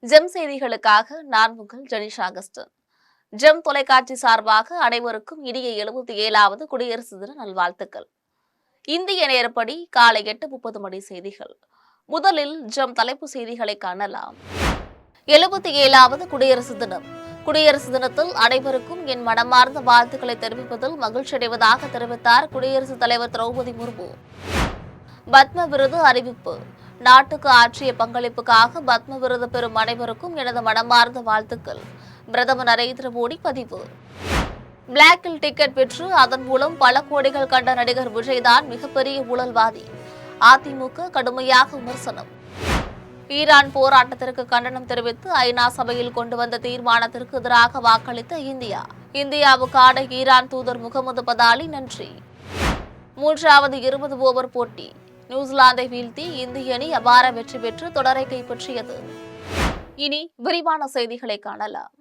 GeM செய்திகளுக்காக நான் உங்கள் ஜெனிஷா அகஸ்டன். ஜெம் தொலைக்காட்சி சார்பாக அனைவருக்கும் இனிய 77வது குடியரசு தின நல்வாழ்த்துக்கள். இந்திய நேரப்படி காலை 8:30 மணி செய்திகள். முதலில் ஜெம் தலைப்பு செய்திகளை காணலாம். 77வது குடியரசு தினம். குடியரசு தினத்தில் அனைவருக்கும் என் மனமார்ந்த வாழ்த்துக்களை தெரிவிப்பதில் மகிழ்ச்சியடைவதாக தெரிவித்தார் குடியரசுத் தலைவர் திரௌபதி முர்மு. பத்ம விருது அறிவிப்பு. நாட்டுக்கு ஆற்றிய பங்களிப்புக்காக பத்ம விருது பெறும் அனைவருக்கும் எனது மனமார்ந்த வாழ்த்துக்கள். பிரதமர் நரேந்திர மோடி பதிவு. பிளாக்கில் டிக்கெட் பெற்று அதன் மூலம் பல கோடிகள் கண்ட நடிகர் விஜய்தான் மிகப்பெரிய ஊழல்வாதி. அதிமுக கடுமையாக விமர்சனம். ஈரான் போராட்டத்திற்கு கண்டனம் தெரிவித்து ஐநா சபையில் கொண்டு வந்த தீர்மானத்திற்கு எதிராக வாக்களித்த இந்தியா. இந்தியாவுக்கான ஈரான் தூதர் முகமது பதாலி நன்றி. மூன்றாவது 20 ஓவர் போட்டி. நியூசிலாந்தை வீழ்த்தி இந்திய அணி அபார வெற்றி பெற்று தொடரை கைப்பற்றியது. இனி விரிவான செய்திகளை காணலாம்.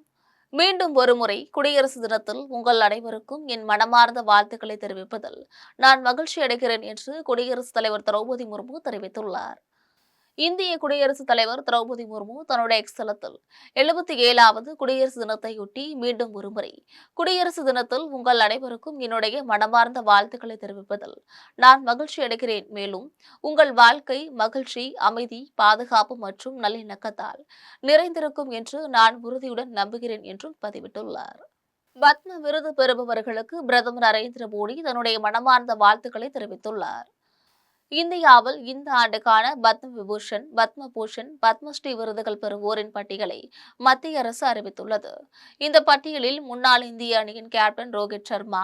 மீண்டும் ஒருமுறை குடியரசு தினத்தில் உங்கள் அனைவருக்கும் என் மனமார்ந்த வாழ்த்துக்களை தெரிவிப்பதில் நான் மகிழ்ச்சி அடைகிறேன் என்று குடியரசுத் தலைவர் திரௌபதி முர்மு தெரிவித்துள்ளார். இந்திய குடியரசுத் தலைவர் திரௌபதி முர்மு தன்னுடைய எக்ஸ் தளத்தில் 77வது குடியரசு தினத்தையொட்டி மீண்டும் ஒருமுறை குடியரசு தினத்தில் உங்கள் அனைவருக்கும் என்னுடைய மனமார்ந்த வாழ்த்துக்களை தெரிவிப்பதில் நான் மகிழ்ச்சி அடைகிறேன். மேலும் உங்கள் வாழ்க்கை மகிழ்ச்சி, அமைதி, பாதுகாப்பு மற்றும் நல்லிணக்கத்தால் நிறைந்திருக்கும் என்று நான் உறுதியுடன் நம்புகிறேன் என்றும் பதிவிட்டுள்ளார். பத்ம விருது பெறுபவர்களுக்கு பிரதமர் நரேந்திர மோடி தன்னுடைய மனமார்ந்த வாழ்த்துக்களை தெரிவித்துள்ளார். இந்தியாவில் இந்த ஆண்டுக்கான பத்ம விபூஷன், பத்ம பூஷன், பத்மஸ்ரீ விருதுகள் பெறுவோரின் பட்டியலை மத்திய அரசு அறிவித்துள்ளது. இந்த பட்டியலில் முன்னாள் இந்திய அணியின் கேப்டன் ரோஹித் சர்மா,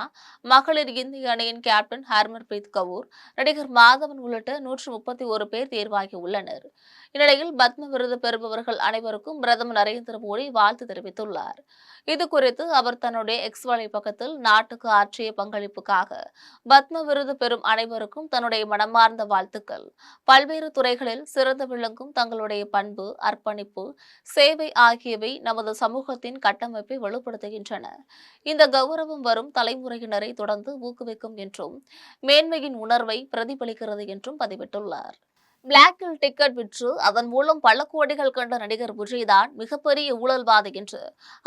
மகளிர் இந்திய அணியின் கேப்டன் ஹர்மன்பிரீத் கவுர், நடிகர் மாதவன் உள்ளிட்ட 131 பேர் தேர்வாகியுள்ளனர். இந்நிலையில் பத்ம விருது பெறுபவர்கள் அனைவருக்கும் பிரதமர் நரேந்திர மோடி வாழ்த்து தெரிவித்துள்ளார். இதுகுறித்து அவர் தன்னுடைய எக்ஸ் வலைப்பக்கத்தில் நாட்டுக்கு ஆற்றிய பங்களிப்புக்காக பத்ம விருது பெறும் அனைவருக்கும் தன்னுடைய மனமார்ந்த வாழ்த்துக்கள். பல்வேறு துறைகளில் சிறந்து விளங்கும் தங்களுடைய பண்பு, அர்ப்பணிப்பு, சேவை ஆகியவை நமது சமூகத்தின் கட்டமைப்பை வலுப்படுத்துகின்றன. இந்த கௌரவம் வரும் தலைமுறையினரை தொடர்ந்து ஊக்குவிக்கும் என்றும் மேன்மையின் உணர்வை பிரதிபலிக்கிறது என்றும் பதிவிட்டுள்ளார். பிளாக்கில் டிக்கெட் விற்று அதன் மூலம் பல கோடிகள் கண்ட நடிகர் விஜய்தான் மிகப்பெரிய ஊழல்வாதி என்று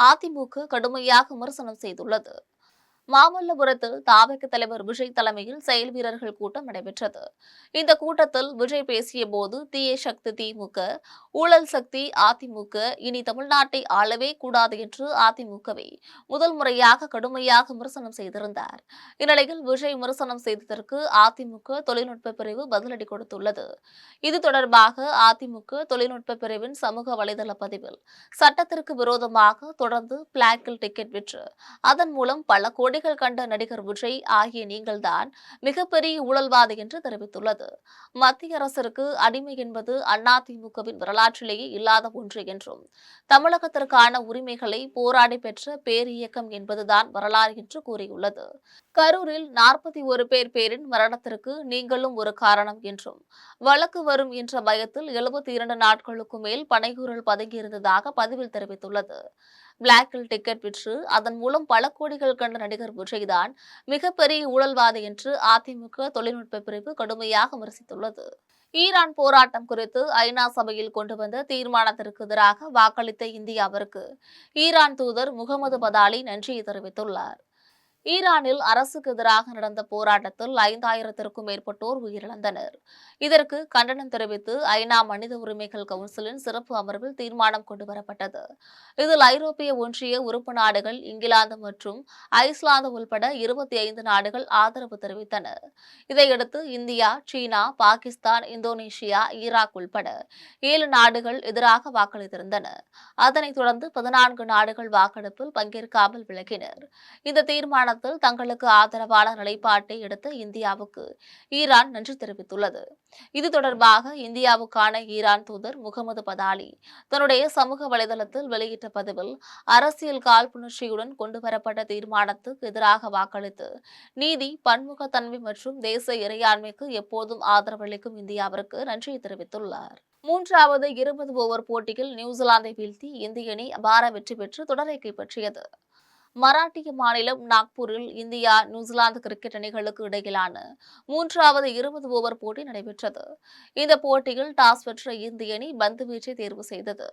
அதிமுக கடுமையாக விமர்சனம் செய்துள்ளது. மாமல்லபுரத்தில் தாவக தலைவர் விஜய் தலைமையில் செயல் வீரர்கள் கூட்டம் நடைபெற்றது. இந்த கூட்டத்தில் விஜய் பேசிய போது தீய சக்தி திமுக, ஊழல் சக்தி அதிமுக, இனி தமிழ்நாட்டை ஆளவே கூடாது என்று அதிமுகவை முதல் முறையாக கடுமையாக விமர்சனம் செய்திருந்தார். இந்நிலையில் விஜய் விமர்சனம் செய்ததற்கு அதிமுக தொழில்நுட்ப பிரிவு பதிலடி கொடுத்துள்ளது. இது தொடர்பாக அதிமுக தொழில்நுட்ப பிரிவின் சமூக வலைதள பதிவில் சட்டத்திற்கு விரோதமாக தொடர்ந்து பிளாக்கில் டிக்கெட் விற்று அதன் மூலம் பல கோடிகள் கண்ட நடிகர் விஜய் ஆகிய நீங்கள்தான் மிகப்பெரிய ஊழல்வாதி என்று தெரிவித்துள்ளது. மத்திய அரசிற்கு அடிமை என்பது அதிமுகவின் வரலாற்றிலேயே இல்லாத ஒன்று என்றும் தமிழகத்திற்கான உரிமைகளை போராடி பெற்ற பேரியக்கம் என்பதுதான் வரலாறு என்று கூறியுள்ளது. கரூரில் 41 பேரின் மரணத்திற்கு நீங்களும் ஒரு காரணம் என்றும் வழக்கு வரும் என்ற பயத்தில் 72 நாட்களுக்கு மேல் பனையூரில் பதுங்கியிருந்ததாக பதிவில் தெரிவித்துள்ளது. பிளாக்கில் டிக்கெட் விற்று அதன் மூலம் பல கோடிகள் கண்ட நடிகர் விஜய்தான் மிகப்பெரிய ஊழல்வாதி என்று அதிமுக தொழில்நுட்ப பிரிவு கடுமையாக விமர்சித்துள்ளது. ஈரான் போராட்டம் குறித்து ஐநா சபையில் கொண்டு வந்த தீர்மானத்திற்கு எதிராக வாக்களித்த இந்தியாவிற்கு ஈரான் தூதர் முகமது பதாலி நன்றியை தெரிவித்துள்ளார். ஈரானில் அரசுக்கு எதிராக நடந்த போராட்டத்தில் 5000த்திற்கும் மேற்பட்டோர் உயிரிழந்தனர். இதற்கு கண்டனம் தெரிவித்து ஐநா மனித உரிமைகள் கவுன்சிலின் சிறப்பு அமர்வில் தீர்மானம் கொண்டுவரப்பட்டது. இதில் ஐரோப்பிய ஒன்றிய உறுப்பு நாடுகள், இங்கிலாந்து மற்றும் ஐஸ்லாந்து உள்பட 25 நாடுகள் ஆதரவு தெரிவித்தன. இதையடுத்து இந்தியா, சீனா, பாகிஸ்தான், இந்தோனேஷியா, ஈராக் உள்பட 7 நாடுகள் எதிராக வாக்களித்திருந்தன. அதனைத் தொடர்ந்து 14 நாடுகள் வாக்கெடுப்பில் பங்கேற்காமல் விலகினர். இந்த தீர்மானம் தங்களுக்கு ஆதரவான நிலைப்பாட்டை எடுத்த இந்தியாவுக்கு ஈரான் நன்றி தெரிவித்துள்ளது. இது தொடர்பாக இந்தியாவுக்கான ஈரான் தூதர் முகமது பதாலி தன்னுடைய சமூக வலைதளத்தில் வெளியிட்ட பதிவில், அரசியல் காழ்ப்புணர்ச்சியுடன் கொண்டுவரப்பட்ட தீர்மானத்துக்கு எதிராக வாக்களித்து நீதி, பன்முகத்தன்மை மற்றும் தேச இறையாண்மைக்கு எப்போதும் ஆதரவளிக்கும் இந்தியாவிற்கு நன்றியை தெரிவித்துள்ளார். மூன்றாவது 20 ஓவர் போட்டியில் நியூசிலாந்தை வீழ்த்தி இந்திய அணி அபார வெற்றி பெற்று தொடரை கைப்பற்றியது. மராட்டிய மாநிலம் நாக்பூரில் இந்தியா நியூசிலாந்து கிரிக்கெட் அணிகளுக்கு இடையிலான மூன்றாவது 20 ஓவர் போட்டி நடைபெற்றது. இந்த போட்டியில் டாஸ் வென்ற இந்திய அணி பந்து வீச்சை தேர்வு செய்தது.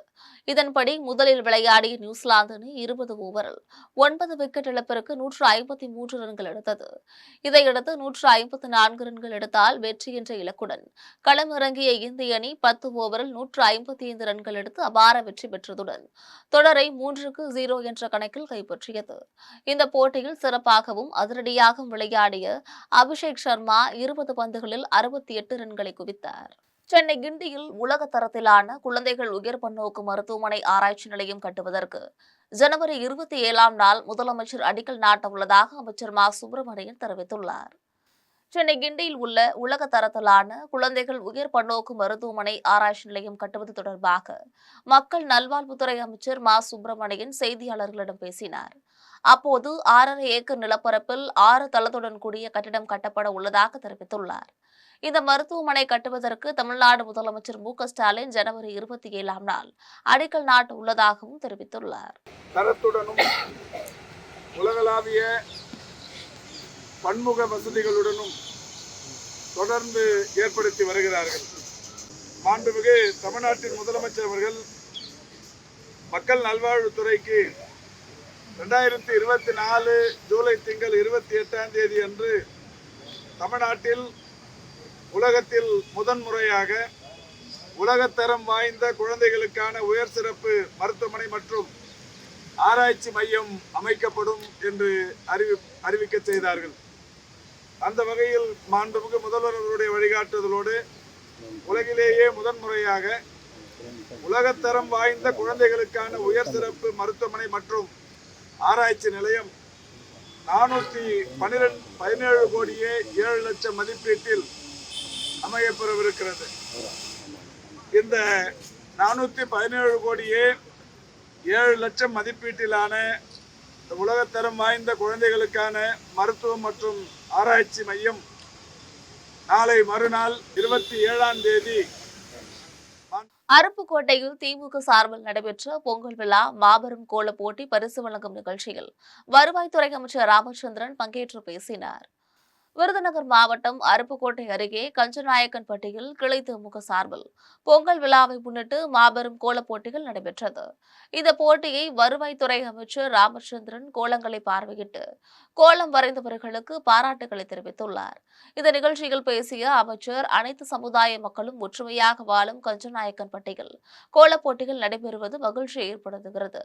இதன்படி முதலில் விளையாடிய நியூசிலாந்து அணி 20 ஓவரில் 9 விக்கெட் இழப்பிற்கு 153 ரன்கள் எடுத்தது. இதையடுத்து 154 ரன்கள் எடுத்தால் வெற்றி என்ற இலக்குடன் களமிறங்கிய இந்திய அணி 10 ஓவரில் 155 ரன்கள் எடுத்து அபார வெற்றி பெற்றதுடன் தொடரை 3-0 என்ற கணக்கில் கைப்பற்றியது. இந்த போட்டியில் சிறப்பாகவும் அதிரடியாகவும் விளையாடிய அபிஷேக் சர்மா 20 பந்துகளில் 68 ரன்களை குவித்தார். சென்னை கிண்டியில் உலக தரத்திலான குழந்தைகள் உயர் பன்னோக்கு மருத்துவமனை ஆராய்ச்சி நிலையம் கட்டுவதற்கு ஜனவரி 27ஆம் நாள் முதலமைச்சர் அடிக்கல் நாட்ட உள்ளதாக அமைச்சர் மா சுப்பிரமணியன் தெரிவித்துள்ளார். சென்னை கிண்டியில் உள்ள உலக தரத்திலான குழந்தைகள் உயர் பன்னோக்கு மருத்துவமனை ஆராய்ச்சி நிலையம் கட்டுவது தொடர்பாக மக்கள் நல்வாழ்வுத்துறை அமைச்சர் மா சுப்பிரமணியன் செய்தியாளர்களிடம் பேசினார். அப்போது 6.5 ஏக்கர் நிலப்பரப்பில் 6 தளத்துடன் கூடிய கட்டிடம் கட்டப்பட உள்ளதாக தெரிவித்துள்ளார். இந்த மருத்துவமனை கட்டுவதற்கு தமிழ்நாடு முதலமைச்சர் மு.க.ஸ்டாலின் ஜனவரி 27ஆம் நாள் அடிக்கல் நாட்ட உள்ளதாகவும் தெரிவித்துள்ளார். தரத்துடனும் உலகளாவிய பன்முக வசதிகளுடனும் தொடர்ந்து ஏற்படுத்தி வருகிறார்கள். மாண்புமிகு தமிழ்நாட்டின் முதலமைச்சர் அவர்கள் மக்கள் நல்வாழ்வுத்துறைக்கு 2024 ஜூலை திங்கள் 28ஆம் தேதி அன்று தமிழ்நாட்டில் உலகத்தில் முதன்முறையாக உலகத்தரம் வாய்ந்த குழந்தைகளுக்கான உயர் சிறப்பு மருத்துவமனை மற்றும் ஆராய்ச்சி மையம் அமைக்கப்படும் என்று அறிவிக்க செய்தார்கள். அந்த வகையில் மாண்புமிகு முதல்வர் அவருடைய வழிகாட்டுதலோடு உலகிலேயே முதன்முறையாக உலகத்தரம் வாய்ந்த குழந்தைகளுக்கான உயர் சிறப்பு மருத்துவமனை மற்றும் ஆராய்ச்சி நிலையம் 417 கோடியே 7 லட்சம் மதிப்பீட்டில் அமையப்பெறவிருக்கிறது. இந்த 417 கோடியே 7 லட்சம் மதிப்பீட்டிலான உலகத்தரம் வாய்ந்த குழந்தைகளுக்கான மருத்துவம் மற்றும் ஆராய்ச்சி மையம் நாளை மறுநாள் 27ஆம் தேதி அருப்புக்கோட்டையில் திமுக சார்பில் நடைபெற்ற பொங்கல் விழா மாபெரும் கோல போட்டி பரிசு வழங்கும் நிகழ்ச்சியில் வருவாய்த்துறை அமைச்சர் ராமச்சந்திரன் பங்கேற்று பேசினார். விருதுநகர் மாவட்டம் அருப்புக்கோட்டை அருகே கஞ்சநாயக்கன்பட்டியில் கிளை திமுக சார்பில் பொங்கல் விழாவை முன்னிட்டு மாபெரும் கோலப் போட்டிகள் நடைபெற்றது. இந்த போட்டியை வருவாய்த்துறை அமைச்சர் ராமச்சந்திரன் கோலங்களை பார்வையிட்டு கோலம் வரைந்தவர்களுக்கு பாராட்டுகளை தெரிவித்துள்ளார். இந்த நிகழ்ச்சியில் பேசிய அமைச்சர் அனைத்து சமுதாய மக்களும் ஒற்றுமையாக வாழும் கஞ்சநாயக்கன்பட்டியில் கோலப் போட்டிகள் நடைபெறுவது மகிழ்ச்சியை ஏற்படுத்துகிறது.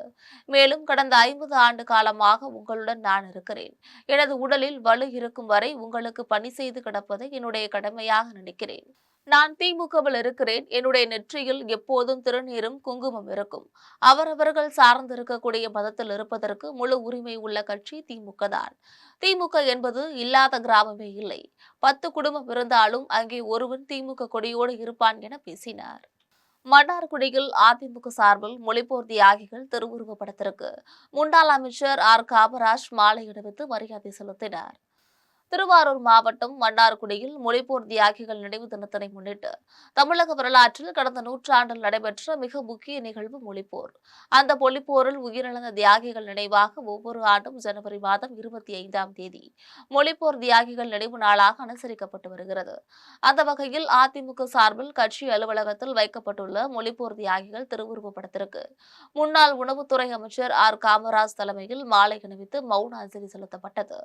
மேலும் கடந்த 50 ஆண்டு காலமாக உங்களுடன் நான் இருக்கிறேன். எனது உடலில் வலு இருக்கும் வரை உங்களுக்கு பணி செய்து கிடப்பதை என்னுடைய கடமையாக நினைக்கிறேன். நான் திமுகவில் இருக்கிறேன். என்னுடைய நெற்றியில் எப்போதும் திருநீரும் குங்குமம் இருக்கும். அவரவர்கள் சார்ந்திருக்கக்கூடிய மதத்தில் இருப்பதற்கு முழு உரிமை உள்ள கட்சி திமுக தான். திமுக என்பது இல்லாத கிராமமே இல்லை. 10 குடும்பம் இருந்தாலும் அங்கே ஒருவன் திமுக கொடியோடு இருப்பான் என பேசினார். மன்னார்குடியில் அதிமுக சார்பில் மொழிப்போர் தியாகிகள் திருவுருவப் படத்திற்கு முன்னாள் அமைச்சர் ஆர் காமராஜ் மாலை அணிவித்து மரியாதை செலுத்தினார். திருவாரூர் மாவட்டம் மன்னார்குடியில் மொழிப்போர் தியாகிகள் நினைவு தினத்தினை முன்னிட்டு தமிழக வரலாற்றில் கடந்த நூற்றாண்டில் நடைபெற்ற மிக முக்கிய நிகழ்வு மொழிப்போர். அந்த மொழிப்போரில் உயிரிழந்த தியாகிகள் நினைவாக ஒவ்வொரு ஆண்டும் ஜனவரி மாதம் 25ஆம் தேதி மொழிப்போர் தியாகிகள் நினைவு நாளாக அனுசரிக்கப்பட்டு வருகிறது. அந்த வகையில் அதிமுக சார்பில் கட்சி அலுவலகத்தில் வைக்கப்பட்டுள்ள மொழிப்போர் தியாகிகள் திருவுருவப் படத்திற்கு முன்னாள் உணவுத்துறை அமைச்சர் ஆர் காமராஜ் தலைமையில் மாலை அணிவித்து மௌன அஞ்சலி செலுத்தப்பட்டது.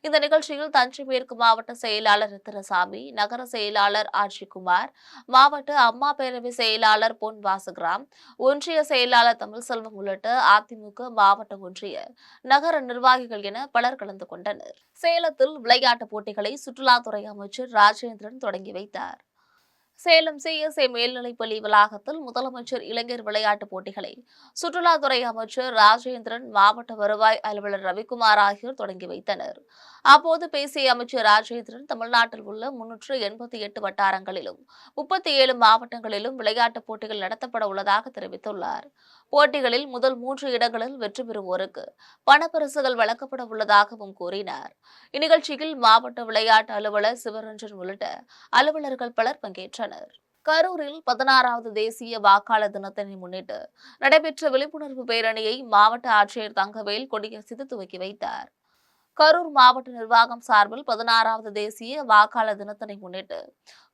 இந்த நிகழ்ச்சியில் தஞ்சை மேற்கு மாவட்ட செயலாளர் ரத்தினசாமி, நகர செயலாளர் ஆட்சிக்குமார், மாவட்ட அம்மா பேரவை செயலாளர் பொன் வாசுகிராம், ஒன்றிய செயலாளர் தமிழ்செல்வம் உள்ளிட்ட அதிமுக மாவட்ட ஒன்றிய நகர நிர்வாகிகள் என பலர் கலந்து கொண்டனர். சேலத்தில் விளையாட்டுப் போட்டிகளை சுற்றுலாத்துறை அமைச்சர் ராஜேந்திரன் தொடங்கி வைத்தார். சேலம் சிஎஸ்ஐ மேல்நிலைப்பள்ளி வளாகத்தில் முதலமைச்சர் இளைஞர் விளையாட்டுப் போட்டிகளை சுற்றுலாத்துறை அமைச்சர் ராஜேந்திரன், மாவட்ட வருவாய் அலுவலர் ரவிக்குமார் ஆகியோர் தொடங்கி வைத்தனர். அப்போது பேசிய அமைச்சர் ராஜேந்திரன், தமிழ்நாட்டில் உள்ள 388 வட்டாரங்களிலும் 37 மாவட்டங்களிலும் விளையாட்டுப் போட்டிகள் நடத்தப்பட உள்ளதாக தெரிவித்துள்ளார். போட்டிகளில் முதல் 3 இடங்களில் வெற்றி பெறுவோருக்கு பணப்பரிசுகள் வழங்கப்பட உள்ளதாகவும் கூறினார். இந்நிகழ்ச்சியில் மாவட்ட விளையாட்டு அலுவலர் சிவரஞ்சன் உள்ளிட்ட அலுவலர்கள் பலர் பங்கேற்றனர். கரூரில் 16வது தேசிய வாக்காளர் தினத்தை முன்னிட்டு நடைபெற்ற விழிப்புணர்வு பேரணியை மாவட்ட ஆட்சியர் தங்கவேல் கொடியசைத்து துவக்கி வைத்தார். கரூர் மாவட்ட நிர்வாகம் சார்பில் 16வது தேசிய வாக்காளர் தினத்தினை முன்னிட்டு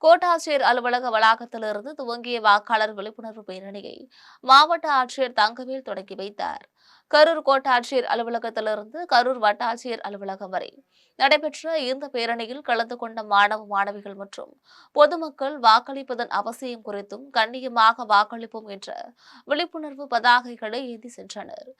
கோட்டாட்சியர் அலுவலக வளாகத்திலிருந்து துவங்கிய வாக்காளர் விழிப்புணர்வு பேரணியை மாவட்ட ஆட்சியர் தங்கவேல் தொடங்கி வைத்தார். கரூர் கோட்டாட்சியர் அலுவலகத்திலிருந்து கரூர் வட்டாட்சியர் அலுவலகம் வரை நடைபெற்ற இந்த பேரணியில் கலந்து கொண்ட மாணவ மாணவிகள் மற்றும் பொதுமக்கள் வாக்களிப்பதன் அவசியம் குறித்தும் கண்ணியமாக வாக்களிப்போம் என்ற விழிப்புணர்வு பதாகைகளை ஏந்தி சென்றனர்.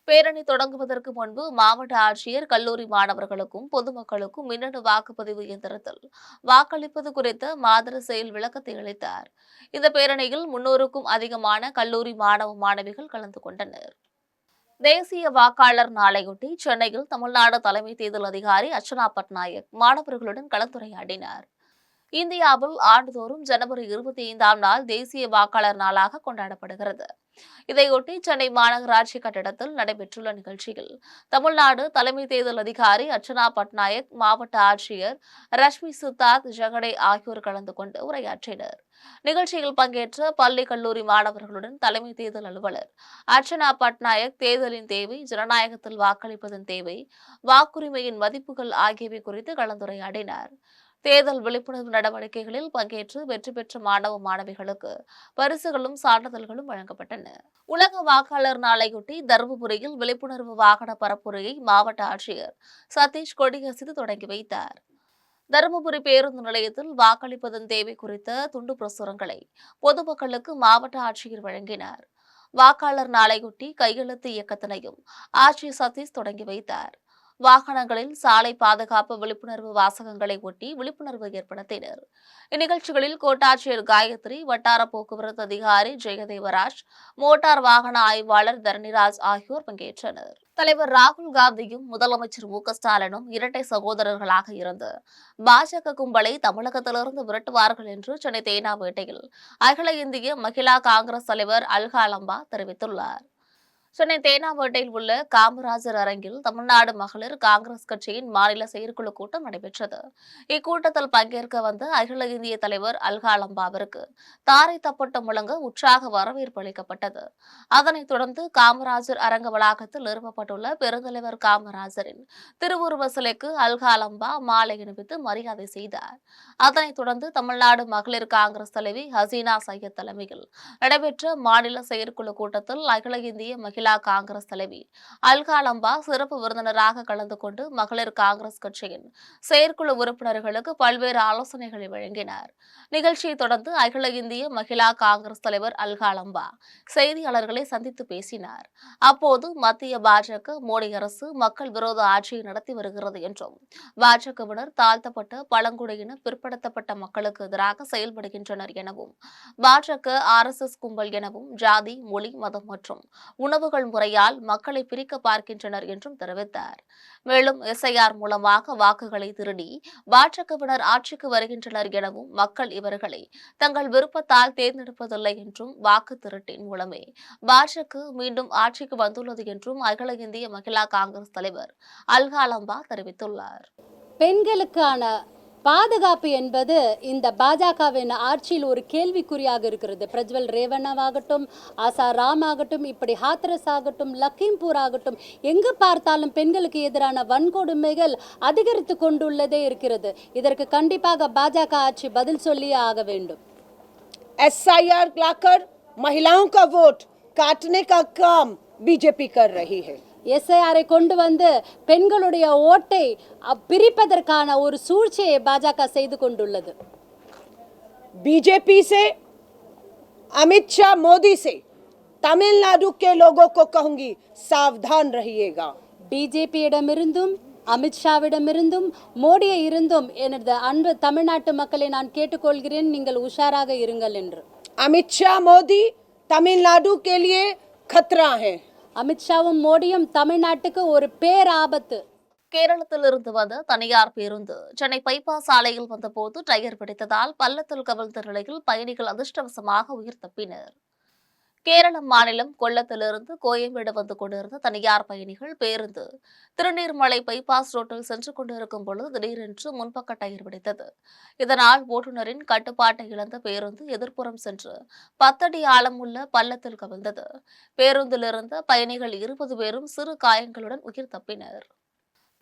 பேரணி தொடங்குவதற்கு முன்பு மாவட்ட ஆட்சியர் கல்லூரி மாணவர்களுக்கும் பொதுமக்களுக்கும் மின்னணு வாக்குப்பதிவு இயந்திரத்தில் வாக்களிப்பது குறித்த மாதிரி செயல் விளக்கத்தை அளித்தார். இந்த பேரணியில் 300க்கும் அதிகமான கல்லூரி மாணவ மாணவிகள் கலந்து கொண்டனர். தேசிய வாக்காளர் நாளையொட்டி சென்னையில் தமிழ்நாடு தலைமை தேர்தல் அதிகாரி அர்ச்சனா பட்நாயக் மாணவர்களுடன் கலந்துரையாடினார். இந்தியாவில் ஆண்டுதோறும் ஜனவரி 25ஆம் நாள் தேசிய வாக்காளர் நாளாக கொண்டாடப்படுகிறது. இதையொட்டி சென்னை மாநகராட்சி கட்டிடத்தில் நடைபெற்றுள்ள நிகழ்ச்சியில் தமிழ்நாடு தலைமை தேர்தல் அதிகாரி அர்ச்சனா பட்நாயக், மாவட்ட ஆட்சியர் ரஷ்மி சித்தார்த் ஜெகடே ஆகியோர் கலந்து கொண்டு உரையாற்றினர். நிகழ்ச்சியில் பங்கேற்ற பள்ளி கல்லூரி மாணவர்களுடன் தலைமை தேர்தல் அலுவலர் அர்ச்சனா பட்நாயக் தேர்தலின் தேவை, ஜனநாயகத்தில் வாக்களிப்பதன் தேவை, வாக்குரிமையின் மதிப்புகள் ஆகியவை குறித்து கலந்துரையாடினார். தேர்தல் விழிப்புணர்வு நடவடிக்கைகளில் பங்கேற்று வெற்றி பெற்ற மாணவ மாணவிகளுக்கு பரிசுகளும் சான்றிதழ்களும் வழங்கப்பட்டன. உலக வாக்காளர் நாளையொட்டி தருமபுரியில் விழிப்புணர்வு வாகன பரப்புரையை மாவட்ட ஆட்சியர் சதீஷ் கொடியசைத்து தொடங்கி வைத்தார். தருமபுரி பேருந்து நிலையத்தில் வாக்களிப்பதன் தேவை குறித்த துண்டு பிரசுரங்களை பொதுமக்களுக்கு மாவட்ட ஆட்சியர் வழங்கினார். வாக்காளர் நாளையொட்டி கையெழுத்து இயக்கத்தினையும் ஆட்சியர் சதீஷ் தொடங்கி வைத்தார். வாகனங்களில் சாலை பாதுகாப்பு விழிப்புணர்வு வாசகங்களை ஒட்டி விழிப்புணர்வு ஏற்படுத்தினர். இந்நிகழ்ச்சிகளில் கோட்டாட்சியர் காயத்ரி, வட்டார போக்குவரத்து அதிகாரி ஜெயதேவராஜ், மோட்டார் வாகன ஆய்வாளர் தரணிராஜ் ஆகியோர் பங்கேற்றனர். தலைவர் ராகுல் காந்தியும் முதலமைச்சர் மு.க.ஸ்டாலினும் இரட்டை சகோதரர்களாக இருந்து பாஜக கும்பலை தமிழகத்திலிருந்து விரட்டுவார்கள் என்று சென்னை தேனாம்பேட்டையில் அகில இந்திய மகிளா காங்கிரஸ் தலைவர் அல்கா லம்பா தெரிவித்துள்ளார். சென்னை தேனாம்பேட்டையில் உள்ள காமராஜர் அரங்கில் தமிழ்நாடு மகளிர் காங்கிரஸ் கட்சியின் மாநில செயற்குழு கூட்டம் நடைபெற்றது. இக்கூட்டத்தில் பங்கேற்க வந்த அகில இந்திய தலைவர் அல்கா லம்பாவிற்கு தாரை தப்பட்டம் முழங்க உற்சாக வரவேற்பு அளிக்கப்பட்டது. அதனைத் தொடர்ந்து காமராஜர் அரங்க வளாகத்தில் நிறுவப்பட்டுள்ள பெருந்தலைவர் காமராஜரின் திருவுருவ சிலைக்கு அல்கா லம்பா மாலை அணிவித்து மரியாதை செய்தார். அதனைத் தொடர்ந்து தமிழ்நாடு மகளிர் காங்கிரஸ் தலைவி ஹசீனா சையத் தலைமையில் நடைபெற்ற மாநில செயற்குழு கூட்டத்தில் அகில இந்திய மகிழா காங்கிரஸ் தலைவி அல்கா லம்பா சிறப்பு விருந்தினராக கலந்து கொண்டு மகளிர் காங்கிரஸ் கட்சியின் செயற்குழு உறுப்பினர்களுக்கு பல்வேறு ஆலோசனைகளை வழங்கினார். நிகழ்ச்சியை தொடர்ந்து அகில இந்திய மகிழா காங்கிரஸ் தலைவர் அல்கா லம்பா செய்தியாளர்களை சந்தித்து பேசினார். அப்போது மத்திய பாஜக மோடி அரசு மக்கள் விரோத ஆட்சியை நடத்தி வருகிறது என்றும் பாஜகவினர் தாழ்த்தப்பட்ட பழங்குடியின பிற்படுத்தப்பட்ட மக்களுக்கு எதிராக செயல்படுகின்றனர் எனவும் பாஜக RSS கும்பல் எனவும் ஜாதி, மொழி, மதம் மற்றும் உணவுகள் முறையால் மக்களை பிரிக்க பார்க்கின்றனர் என்றும் தெரிவித்தார். மேலும் SIR மூலமாக வாக்குகளை திருடி பாஜகவினர் ஆட்சிக்கு வருகின்றனர் எனவும் மக்கள் இவர்களை தங்கள் விருப்பத்தால் தேர்ந்தெடுப்பதில்லை என்றும் வாக்கு திருட்டின் மூலமே பாஜக மீண்டும் ஆட்சிக்கு வந்துள்ளது என்றும் அகில இந்திய மகிழா காங்கிரஸ் தலைவர் அல்கா லம்பா தெரிவித்துள்ளார். பெண்களுக்கான பாதுகாப்பு என்பது இந்த பாஜகவின் ஆட்சியில் ஒரு கேள்விக்குறியாக இருக்கிறது. பிரஜ்வல் ரேவண்ணாவாகட்டும், ஆசா ராம் ஆகட்டும், இப்படி ஹாத்ரஸ் ஆகட்டும், லக்கிம்பூர் ஆகட்டும், எங்கு பார்த்தாலும் பெண்களுக்கு எதிரான வன்கொடுமைகள் அதிகரித்து கொண்டுள்ளதே இருக்கிறது. இதற்கு கண்டிப்பாக பாஜக ஆட்சி பதில் சொல்லியே ஆக வேண்டும். SIR लाकर महिलाओं का वोट काटने का काम बीजेपी कर रही है. SIR கொண்டு வந்து பெண்களுடைய ஓட்டை பிரிப்பதற்கான ஒரு சூழ்ச்சியை பாஜக செய்து கொண்டுள்ளது. बीजेपी से, अमित शाह, मोदी से तमिलनाडु के लोगों को कहूंगी, सावधान रहिएगा. பிஜேபியிடமிருந்தும் அமித்ஷாவிடமிருந்தும் மோடியை இருந்தும் எனது அன்பு தமிழ்நாட்டு மக்களை நான் கேட்டுக்கொள்கிறேன், நீங்கள் உஷாராக இருங்கள் என்று. अमित शाह, मोदी तमिलनाडु के लिए खतरा है. அமித்ஷாவும் மோடியும் தமிழ்நாட்டுக்கு ஒரு பேராபத்து. கேரளத்திலிருந்து வந்த தனியார் பேருந்து சென்னை பைபாஸ் சாலையில் வந்தபோது டயர் பிடித்ததால் பள்ளத்தில் கவிழ்ந்த நிலையில் பயணிகள் அதிர்ஷ்டவசமாக உயிர் தப்பினர். கேரள மாநிலம் கொல்லத்திலிருந்து கோயம்பேடு வந்து கொண்டிருந்த தனியார் பயணிகள் பேருந்து திருநீர்மலை பைபாஸ் ரோட்டில் சென்று கொண்டிருக்கும் பொழுது திடீரென்று முன்பக்க டயர் வெடித்தது. இதனால் ஓட்டுநரின் கட்டுப்பாட்டை இழந்த பேருந்து எதிர்ப்புறம் சென்று 10 அடி ஆழமுள்ள பள்ளத்தில் கவிழ்ந்தது. பேருந்தில் இருந்த பயணிகள் 20 பேரும் சிறு காயங்களுடன் உயிர் தப்பினர்.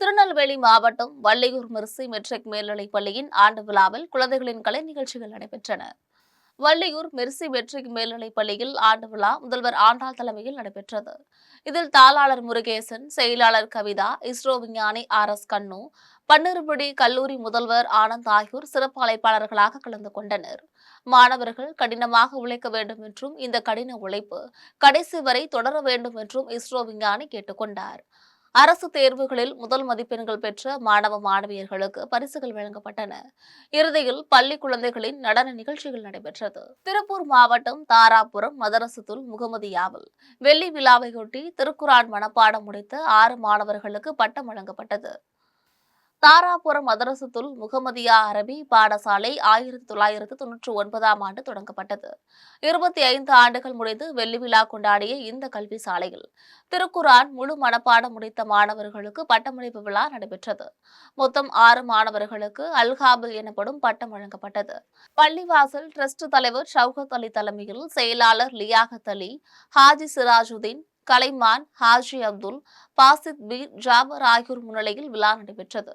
திருநெல்வேலி மாவட்டம் வள்ளியூர் மெர்சி மெட்ரிக் மேல்நிலைப் பள்ளியின் ஆண்டு விழாவில் குழந்தைகளின் கலை நிகழ்ச்சிகள் நடைபெற்றன. வள்ளியூர் மெர்சி மெட்ரிக் மேல்நிலைப் பள்ளியில் ஆண்டு விழா முதல்வர் ஆண்டாள் தலைமையில் நடைபெற்றது. இதில் தாளாளர் முருகேசன், செயலாளர் கவிதா, இஸ்ரோ விஞ்ஞானி RS கண்ணு, பன்னிருப்படி கல்லூரி முதல்வர் ஆனந்த் ஆகியோர் சிறப்பு அழைப்பாளர்களாக கலந்து கொண்டனர். மாணவர்கள் கடினமாக உழைக்க வேண்டும் என்றும் இந்த கடின உழைப்பு கடைசி வரை தொடர வேண்டும் என்றும் இஸ்ரோ விஞ்ஞானி கேட்டுக் கொண்டார். அரசு தேர்வுகளில் முதல் மதிப்பெண்கள் பெற்ற மாணவ மாணவியர்களுக்கு பரிசுகள் வழங்கப்பட்டன. இறுதியில் பள்ளி குழந்தைகளின் நடன நிகழ்ச்சிகள் நடைபெற்றது. திருப்பூர் மாவட்டம் தாராபுரம் மதரசத்துல் முகமதியாவில் வெள்ளி விழாவையொட்டி திருக்குரான் மனப்பாடம் முடித்த 6 மாணவர்களுக்கு பட்டம் வழங்கப்பட்டது. தாராபுரம் மதரசத்துல் முகமதியா அரபி பாடசாலை 1999ஆம் ஆண்டு தொடங்கப்பட்டது. 25 ஆண்டுகள் முடிந்து வெள்ளி விழா கொண்டாடிய இந்த கல்வி சாலையில் திருக்குரான் முழு மனப்பாடம் முடித்த மாணவர்களுக்கு பட்டமளிப்பு விழா நடைபெற்றது. மொத்தம் 6 மாணவர்களுக்கு அல்காபில் எனப்படும் பட்டம் வழங்கப்பட்டது. பள்ளிவாசல் டிரஸ்ட் தலைவர் ஷவுகத் அலி தலைமையில் செயலாளர் லியாகத் அலி, ஹாஜி சிராஜுதீன், கலைமான், ஹாஜி அப்துல் பாசித் பீர் ஜாபர் ஆகியோர் முன்னிலையில் விழா நடைபெற்றது.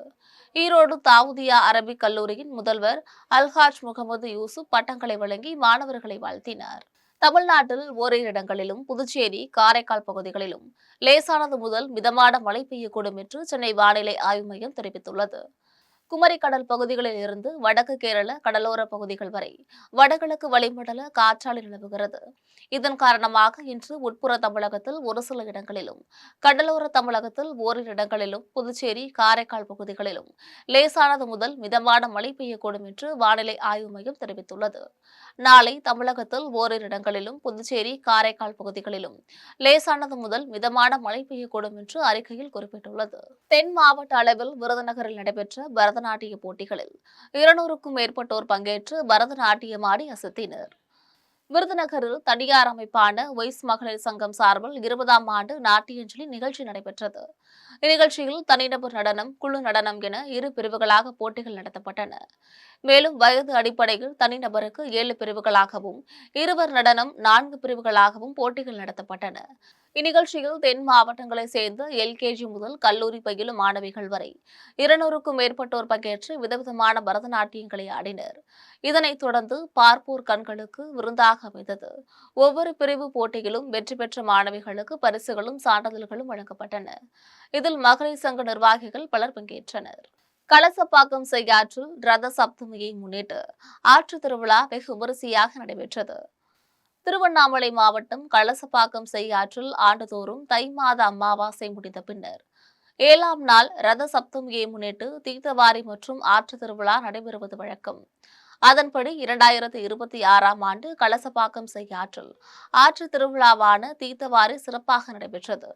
ஈரோடு தாவூதியா அரபிக் கல்லூரியின் முதல்வர் அல்ஹாஜ் முகமது யூசுப் பட்டங்களை வழங்கி மாணவர்களை வாழ்த்தினார். தமிழ்நாட்டில் ஓரிரு இடங்களிலும் புதுச்சேரி, காரைக்கால் பகுதிகளிலும் லேசானது முதல் மிதமான மழை பெய்யக்கூடும் என்று சென்னை வானிலை ஆய்வு மையம் தெரிவித்துள்ளது. குமரி கடல் பகுதிகளில் இருந்து வடக்கு கேரள கடலோர பகுதிகள் வரை வடகிழக்கு வளிமண்டல காற்றாலை நிலவுகிறது. இதன் காரணமாக இன்று உட்புற தமிழகத்தில் ஒரு சில இடங்களிலும், கடலோர தமிழகத்தில் ஓரிரு இடங்களிலும், புதுச்சேரி, காரைக்கால் பகுதிகளிலும் லேசானது முதல் மிதமான மழை பெய்யக்கூடும் என்று வானிலை ஆய்வு மையம் தெரிவித்துள்ளது. நாளை தமிழகத்தில் ஓரிரு இடங்களிலும், புதுச்சேரி, காரைக்கால் பகுதிகளிலும் லேசானது முதல் மிதமான மழை பெய்யக்கூடும் என்று அறிக்கையில் குறிப்பிட்டுள்ளது. தென் மாவட்ட அளவில் விருதுநகரில் நடைபெற்ற பரதநாட்டிய போட்டிகளில் 200க்கும் மேற்பட்டோர் பங்கேற்று பரதநாட்டியமாடி அசத்தினர். விருதுநகரில் தனியார் அமைப்பான ஒய்ஸ் மகளிர் சங்கம் சார்பில் 20ஆம் ஆண்டு நாட்டியஞ்சலி நிகழ்ச்சி நடைபெற்றது. இந்நிகழ்ச்சியில் தனிநபர் நடனம், குழு நடனம் என 2 பிரிவுகளாக போட்டிகள் நடத்தப்பட்டன. மேலும் வயது அடிப்படையில் தனிநபருக்கு 7 பிரிவுகளாகவும், இருவர் நடனம் 4 பிரிவுகளாகவும் போட்டிகள் நடத்தப்பட்டன. இந்நிகழ்ச்சியில் தென் மாவட்டங்களைச் சேர்ந்த LKG முதல் கல்லூரி பயிலும் மாணவிகள் வரை 200க்கும் மேற்பட்டோர் பங்கேற்று விதவிதமான பரதநாட்டியங்களை ஆடினர். இதனைத் தொடர்ந்து பார்ப்போர் கண்களுக்கு விருந்தாக அமைந்தது. ஒவ்வொரு பிரிவு போட்டியிலும் வெற்றி பெற்ற மாணவிகளுக்கு பரிசுகளும் சான்றிதழ்களும் வழங்கப்பட்டன. இதில் மகளிர் சங்க நிர்வாகிகள் பலர் பங்கேற்றனர். கலசப்பாக்கம் செய்யாற்றில் ரத சப்தமியை முன்னிட்டு ஆற்று திருவிழா வெகு விமரிசையாக நடைபெற்றது. திருவண்ணாமலை மாவட்டம் கலசப்பாக்கம் செய்யாற்றில் ஆண்டுதோறும் தை மாத அமாவாசை முடிந்த பின்னர் 7ஆம் நாள் ரத சப்தமியை முன்னிட்டு தீர்த்தவாரி மற்றும் ஆற்று திருவிழா நடைபெறுவது வழக்கம். அதன்படி 2026ஆம் ஆண்டு கலசப்பாக்கம் செய்யாற்றில் ஆற்று திருவிழாவான தீர்த்தவாரி சிறப்பாக நடைபெற்றது.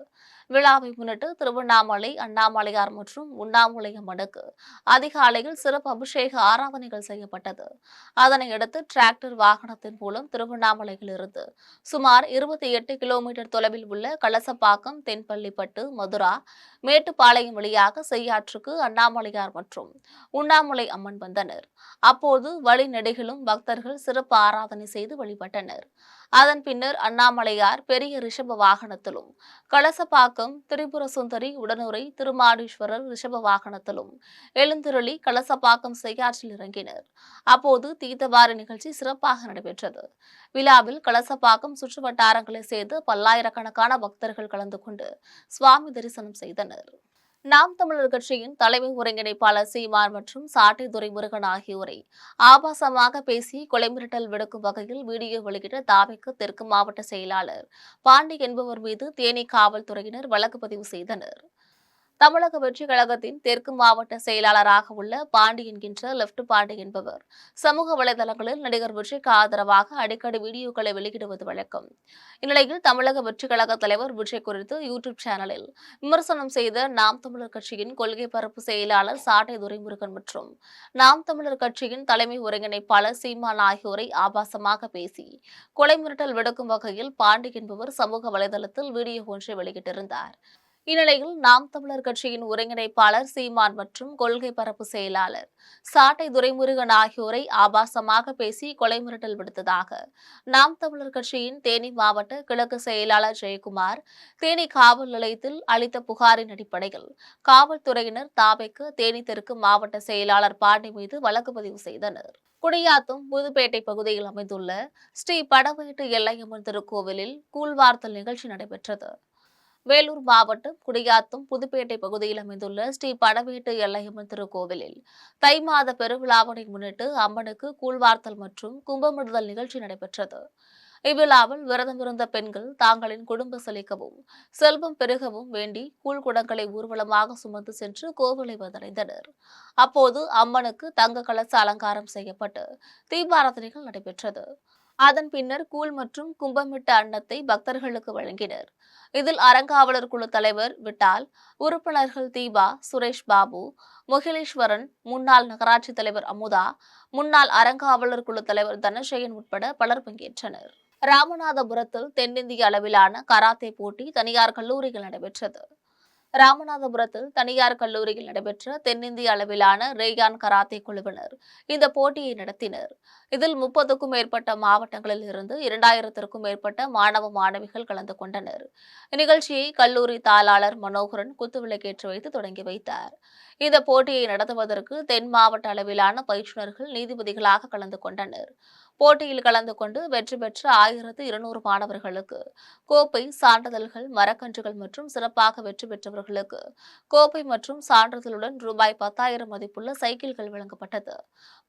விழாவை முன்னிட்டு திருவண்ணாமலை அண்ணாமலையார் மற்றும் உண்ணாமுலை அம்மனுக்கு அதிகாலையில் சிறப்பு அபிஷேக ஆராதனைகள் செய்யப்பட்டது. அதனையடுத்து டிராக்டர் வாகனத்தின் மூலம் திருவண்ணாமலையிலிருந்து சுமார் 28 கிலோமீட்டர் தொலைவில் உள்ள கலசப்பாக்கம், தென்பள்ளிப்பட்டு, மதுரா, மேட்டுப்பாளையம் வழியாக செய்யாற்றுக்கு அண்ணாமலையார் மற்றும் உண்ணாமுலை அம்மன் வந்தனர். அப்போது வழிநெடுகிலும் பக்தர்கள் சிறப்பு ஆராதனை செய்து வழிபட்டனர். அதன் பின்னர் அண்ணாமலையார் பெரிய ரிஷப வாகனத்திலும், கலசப்பாக்கம் திரிபுர சுந்தரி உடனுரை திருமாடீஸ்வரர் ரிஷப வாகனத்திலும் எழுந்திருளி கலசப்பாக்கம் செய்யாற்றில் இறங்கினர். அப்போது தீர்த்தவாரி நிகழ்ச்சி சிறப்பாக நடைபெற்றது. விழாவில் கலசப்பாக்கம் சுற்று வட்டாரங்களைச் சேர்ந்த பல்லாயிரக்கணக்கான பக்தர்கள் கலந்து கொண்டு சுவாமி தரிசனம் செய்தனர். நாம் தமிழர் கட்சியின் தலைமை ஒருங்கிணைப்பாளர் சீமான் மற்றும் சாட்டை துரைமுருகன் ஆகியோரை ஆபாசமாக பேசி கொலை மிரட்டல் விடுக்கும் வகையில் வீடியோ வெளியிட்ட தாவேக்கு தெற்கு மாவட்ட செயலாளர் பாண்டி என்பவர் மீது தேனி காவல்துறையினர் வழக்கு பதிவு செய்தனர். தமிழக வெற்றி கழகத்தின் தெற்கு மாவட்ட செயலாளராக உள்ள பாண்டி என்கின்ற லெப்ட் பாண்டி என்பவர் சமூக வலைதளங்களில் நடிகர் விஜய்க்கு ஆதரவாக அடிக்கடி வீடியோக்களை வெளியிடுவது வழக்கம். இந்நிலையில் தமிழக வெற்றி கழக தலைவர் விஜய் குறித்து யூடியூப் சேனலில் விமர்சனம் செய்த நாம் தமிழர் கட்சியின் கொள்கை பரப்பு செயலாளர் சாட்டை துரைமுருகன் மற்றும் நாம் தமிழர் கட்சியின் தலைமை ஒருங்கிணைப்பாளர் சீமான் ஆகியோரை ஆபாசமாக பேசி கொலை மிரட்டல் விடுக்கும் வகையில் பாண்டி என்பவர் சமூக வலைதளத்தில் வீடியோ ஒன்றை வெளியிட்டிருந்தார். இந்நிலையில் நாம் தமிழர் கட்சியின் ஒருங்கிணைப்பாளர் சீமான் மற்றும் கொள்கை பரப்பு செயலாளர் சாட்டை துரைமுருகன் ஆகியோரை ஆபாசமாக பேசி கொலை மிரட்டல் விடுத்ததாக நாம் தமிழர் கட்சியின் தேனி மாவட்ட கிழக்கு செயலாளர் ஜெயக்குமார் தேனி காவல் நிலையத்தில் அளித்த புகாரின் அடிப்படையில் காவல்துறையினர் தாபைக்கு தேனி தெற்கு மாவட்ட செயலாளர் பாண்டி மீது வழக்கு பதிவு செய்தனர். குடியாத்தம் புதுப்பேட்டை பகுதியில் அமைந்துள்ள ஸ்ரீ படவேட்டு எல்லையம்மன் திருக்கோவிலில் கூழ்வார்த்தல் நிகழ்ச்சி நடைபெற்றது. வேலூர் மாவட்டம் குடியாத்தம் புதுப்பேட்டை பகுதியில் அமைந்துள்ள ஸ்ரீ படவேட்டு எல்லையம்மன் திருக்கோவிலில் தை மாத பெருவிழாவினை முன்னிட்டு அம்மனுக்கு கூழ்வார்த்தல் மற்றும் கும்பமிடுதல் நிகழ்ச்சி நடைபெற்றது. இவ்விழாவில் விரதமிருந்த பெண்கள் தாங்களின் குடும்ப செழிக்கவும் செல்வம் பெருகவும் வேண்டி கூழ்குடங்களை ஊர்வலமாக சுமந்து சென்று கோவிலை வந்தடைந்தனர். அப்போது அம்மனுக்கு தங்க கலச அலங்காரம் செய்யப்பட்டு தீபாராதனைகள் நடைபெற்றது. அதன் பின்னர் கூழ் மற்றும் கும்பமிட்ட அன்னத்தை பக்தர்களுக்கு வழங்கினர். இதில் அறங்காவலர் குழு தலைவர் விட்டால், உறுப்பினர்கள் தீபா, சுரேஷ் பாபு, முகிலேஸ்வரன், முன்னாள் நகராட்சி தலைவர் அமுதா, முன்னாள் அறங்காவலர் குழு தலைவர் தனசேகரன் உட்பட பலர் பங்கேற்றனர். ராமநாதபுரத்தில் தென்னிந்திய அளவிலான கராத்தே போட்டி தனியார் கல்லூரியில் நடைபெற்றது. ராமநாதபுரத்தில் தனியார் கல்லூரியில் நடைபெற்ற தென்னிந்திய அளவிலான ரேயான் கராத்தே குழுவினர் இந்த போட்டியை நடத்தினர். இதில் 30க்கும் மேற்பட்ட மாவட்டங்களில் இருந்து 2000த்திற்கும் மேற்பட்ட மாணவ மாணவிகள் கலந்து கொண்டனர். இந்நிகழ்ச்சியை கல்லூரி தாளாளர் மனோகரன் குத்துவிளக்கேற்றி வைத்து தொடங்கி வைத்தார். இந்த போட்டியை நடத்துவதற்கு தென் மாவட்ட அளவிலான பயிற்றுநர்கள் நீதிபதிகளாக கலந்து கொண்டனர். போட்டியில் கலந்து கொண்டு வெற்றி பெற்ற 1200 மாணவர்களுக்கு கோப்பை, சான்றிதழ்கள், மரக்கன்றுகள் மற்றும் சிறப்பாக வெற்றி பெற்றவர்களுக்கு கோப்பை மற்றும் சான்றிதழுடன் ரூபாய் 10,000 மதிப்புள்ள சைக்கிள்கள் வழங்கப்பட்டது.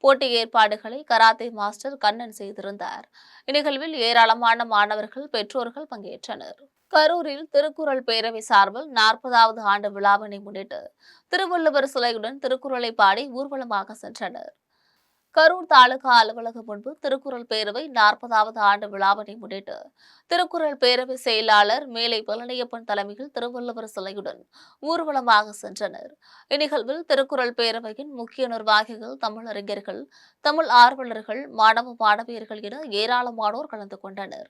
போட்டி ஏற்பாடுகளை கராத்தே மாஸ்டர் கண்ணன் செய்திருந்தார். இந்நிகழ்வில் ஏராளமான மாணவர்கள், பெற்றோர்கள் பங்கேற்றனர். கரூரில் திருக்குறள் பேரவை சார்பில் 40வது ஆண்டு விழாவினை முன்னிட்டு திருவள்ளுவர் சிலையுடன் திருக்குறளை பாடி ஊர்வலமாக சென்றனர். கரூர் தாலுகா அலுவலகம் முன்பு திருக்குறள் பேரவை 40வது ஆண்டு விழாவினை முன்னிட்டு திருக்குறள் பேரவை செயலாளர் மேலை பழனியப்பன் தலைமையில் திருவள்ளுவர் சிலையுடன் ஊர்வலமாக சென்றனர். இந்நிகழ்வில் திருக்குறள் பேரவையின் முக்கிய நிர்வாகிகள், தமிழறிஞர்கள், தமிழ் ஆர்வலர்கள், மாணவ மாணவியர்கள் என ஏராளமானோர் கலந்து கொண்டனர்.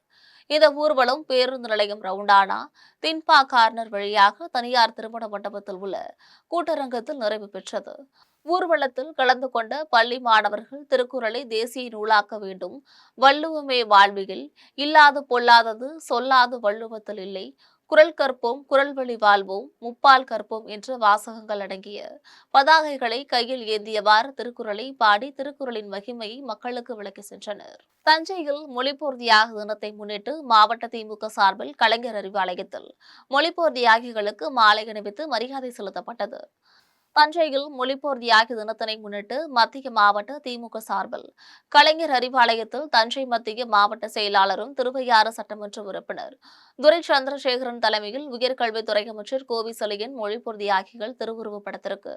இந்த ஊர்வலம் பேருந்து நிலையம் ரவுண்டானா தின்பா கார்னர் வழியாக தனியார் திருமண மண்டபத்தில் உள்ள கூட்டரங்கத்தில் நிறைவு பெற்றது. ஊர்வலத்தில் கலந்து கொண்ட பள்ளி மாணவர்கள் திருக்குறளை தேசிய நூலாக்க வேண்டும், வள்ளுவமே வாழ்வியல், இல்லாது பொல்லாதது சொல்லாது வள்ளுவத்தில் இல்லை, குறள் கற்போம், குறள் வழி வாழ்வோம், முப்பால் கற்போம் என்ற வாசகங்கள் அடங்கிய பதாகைகளை கையில் ஏந்தியவாறு திருக்குறளை பாடி திருக்குறளின் மகிமையை மக்களுக்கு விளக்கி சென்றனர். தஞ்சையில் மொழிப்போர் தியாக தினத்தை முன்னிட்டு மாவட்ட திமுக சார்பில் கலைஞர் அறிவாலயத்தில் மொழிப்போர் தியாகிகளுக்கு மாலை அணிவித்து மரியாதை செலுத்தப்பட்டது. தஞ்சையில் மொழிப்போர் தியாகி தினத்தினை முன்னிட்டு மத்திய மாவட்ட திமுக சார்பில் கலைஞர் அறிவாலயத்தில் தஞ்சை மத்திய மாவட்ட செயலாளரும் திருவையாறு சட்டமன்ற உறுப்பினர் துரை சந்திரசேகரன் தலைமையில் உயர்கல்வித்துறை அமைச்சர் கோவிசெழியன் மொழிப்போர் தியாகிகள் திருவுருவப் படத்திற்கு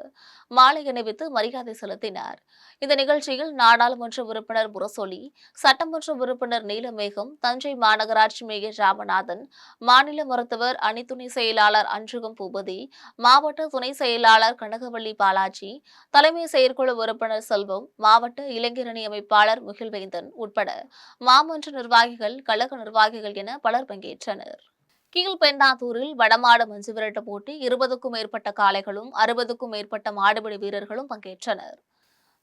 மாலை அணிவித்து மரியாதை செலுத்தினார். இந்த நிகழ்ச்சியில் நாடாளுமன்ற உறுப்பினர் முரசொலி, சட்டமன்ற உறுப்பினர் நீலமேகம், தஞ்சை மாநகராட்சி மேயர் ராமநாதன், மாநில மருத்துவர் அணி துணை செயலாளர் அஞ்சுகம் பூபதி, மாவட்ட துணை செயலாளர் கனகவள்ளி பாலாஜி, தலைமை செயற்குழு உறுப்பினர் செல்வம், மாவட்ட இளைஞரணி அமைப்பாளர் முகில்வேந்தன் உட்பட மாமன்ற நிர்வாகிகள், கழக நிர்வாகிகள் என பலர் பங்கேற்றனர். கீழ்பெண்ணாத்தூரில் வடமாடு மஞ்சு விரட்டு போட்டி 20க்கும் மேற்பட்ட காளைகளும் 60க்கும் மேற்பட்ட மாடுபிடி வீரர்களும் பங்கேற்றனர்.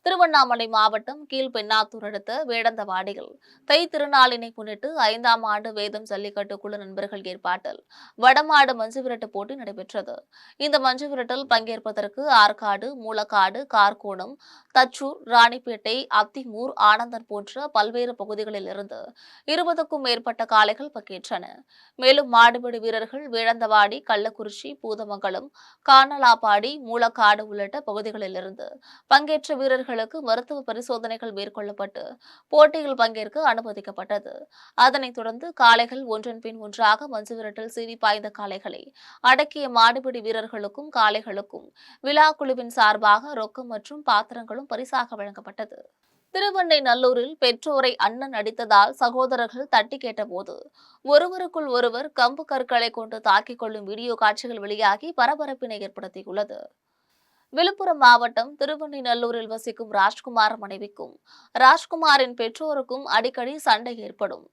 திருவண்ணாமலை மாவட்டம் கீழ்பெண்ணாத்தூர் அடுத்த வேடந்தவாடியில் தை திருநாளினை முன்னிட்டு 5ஆம் ஆண்டு வேதம் ஜல்லிக்கட்டு குழு நண்பர்கள் ஏற்பாட்டில் வடமாடு மஞ்சு விரட்டு போட்டி நடைபெற்றது. இந்த மஞ்சு விரட்டில் பங்கேற்பதற்கு ஆற்காடு, மூலக்காடு, கார்கோணம், தச்சூர், ராணிப்பேட்டை, அத்திமூர், ஆனந்தன் போன்ற பல்வேறு பகுதிகளில் இருந்து 20க்கும் மேற்பட்ட காளைகள் பங்கேற்றன. மேலும் மாடுபிடி வீரர்கள் வேளந்தவாடி, கள்ளக்குறிச்சி, பூதமங்கலம், கானலாப்பாடி, மூலக்காடு உள்ளிட்ட பகுதிகளில் இருந்து பங்கேற்ற வீரர்களுக்கு மருத்துவ பரிசோதனைகள் மேற்கொள்ளப்பட்டு போட்டியில் பங்கேற்க அனுமதிக்கப்பட்டது. அதனைத் தொடர்ந்து காளைகள் ஒன்றன் பின் ஒன்றாக மஞ்சு விரட்டில் சீறி பாய்ந்த காளைகளை அடக்கிய மாடுபிடி வீரர்களுக்கும் காளைகளுக்கும் விழா குழுவின் சார்பாக ரொக்கம் மற்றும் பாத்திரங்களும் பரிசாக வழங்கப்பட்டது. திருவெண்ணெய்நல்லூரில் பெற்றோரை அண்ணன் அடித்ததால் சகோதரர்கள் தட்டி கேட்டபோது ஒருவருக்குள் ஒருவர் கம்பு கற்களை கொண்டு தாக்கிக் கொள்ளும் வீடியோ காட்சிகள் வெளியாகி பரபரப்பினை ஏற்படுத்தியுள்ளது. விழுப்புரம் மாவட்டம் திருவெண்ணெய்நல்லூரில் வசிக்கும் ராஜ்குமார் மனைவிக்கும் ராஜ்குமாரின் பெற்றோருக்கும் அடிக்கடி சண்டை ஏற்படும்.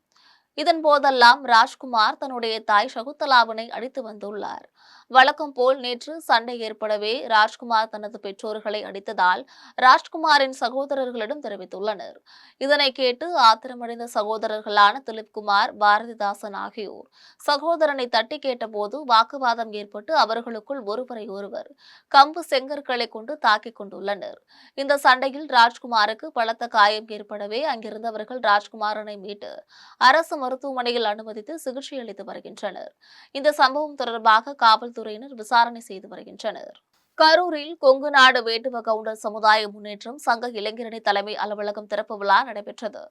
இதன் போதெல்லாம் ராஜ்குமார் தன்னுடைய தாய் சகுந்தலாவினை அடித்து வந்துள்ளார். வழக்கம் போல் நேற்று சண்டை ஏற்படவே ராஜ்குமார் தனது பெற்றோர்களை அடித்ததால் ராஜ்குமாரின் சகோதரர்களிடம் தெரிவித்துள்ளனர். இதனை கேட்டு ஆத்திரமடைந்த சகோதரர்களான திலீப்குமார், பாரதிதாசன் ஆகியோர் சகோதரனை தட்டி கேட்டபோது வாக்குவாதம் ஏற்பட்டு அவர்களுக்குள் ஒருவரை ஒருவர் கம்பு செங்கற்களை கொண்டு தாக்கிக் கொண்டுள்ளனர். இந்த சண்டையில் ராஜ்குமாருக்கு பலத்த காயம் ஏற்படவே அங்கிருந்தவர்கள் ராஜ்குமாரனை மீட்டு அரசு மருத்துவமனையில் அனுமதித்து சிகிச்சை அளித்து வருகின்றனர். இந்த சம்பவம் தொடர்பாக காவல்துறையினர் விசாரணை செய்து வருகின்றனர். கரூரில் கொங்கு நாடு வேட்டுவ கவுண்டர் சமுதாய முன்னேற்றம் சங்க இளைஞரணி தலைமை அலுவலகம் திறப்பு விழா நடைபெற்றது.